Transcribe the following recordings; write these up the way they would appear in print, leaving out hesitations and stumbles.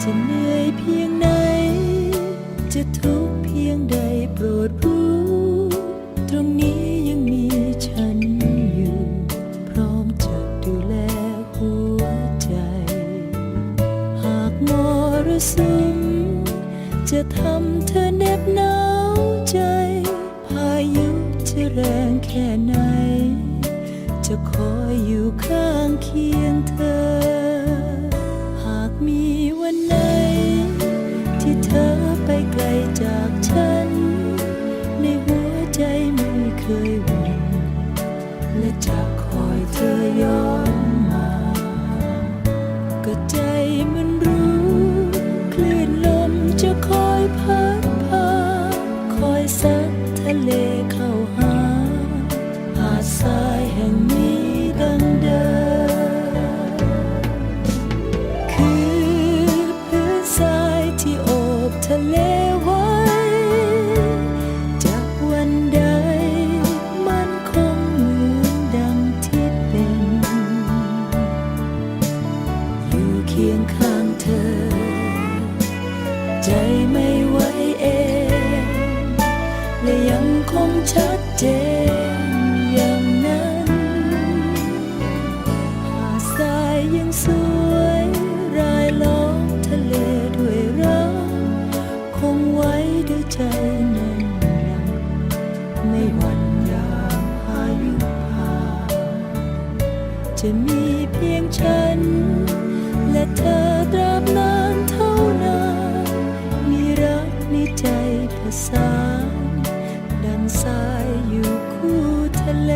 จะเหนื่อยเพียงไหนจะทุกข์เพียงใดโปรดรู้ตรงนี้ยังมีฉันอยู่พร้อมจะดูแลหัวใจหากมรสุมจะทำเธอเหน็บหนาวใจพายุจะแรงแค่ไหนจะคอยอยู่ข้างเคียงเธอหากมีวันไหนที่เธอไปไกลจากฉันในหัวใจไม่เคยหวั่นและจะคอยเธอย้อนมาก็ใจมันรู้คลื่นลมจะคอยพัดพาคอยซัดทะเลเข้าหาหาดทรายแห่งนี้ดังเดิมคือพื้นทรายที่โอบทะเลไว้จากวันใดมันคงเหมือนดังที่เป็นอยู่เคียงข้างเธอใจไม่ไหวเองและยังคงชัดเจนอย่างนั้นหาดทรายยังสวยรายล้อมทะเลด้วยรักคงไว้ด้วยใจแน่นหนักไม่หวั่นยามพายุผ่านจะมีเพียงฉันและเธอตราบนานเท่านานมีรักในใจผสานดังสายอยู่คู่ทะเล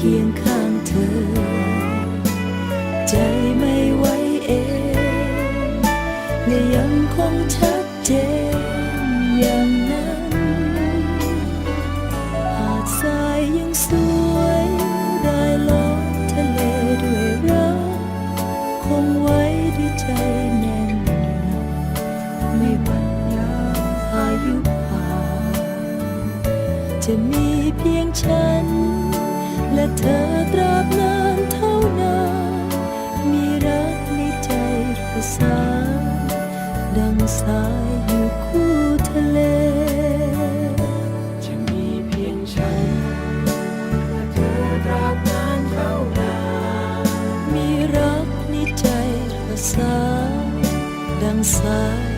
เคียงข้างเธอใจไม่ไหวเองและยังคงชัดเจนอย่างนั้นหาดทรายยังสวยรายล้อมทะเลด้วยรักคงไว้ด้วยใจแน่นหนักไม่หวั่นยามพายุผ่านจะมีเพียงฉันและเธอตราบนานเท่านานมีรักในใจประสานดังสายอยู่คู่ทะเลจะมีเพียงฉันและเธอตราบนานเท่านานมีรักในใจประสานดังสาย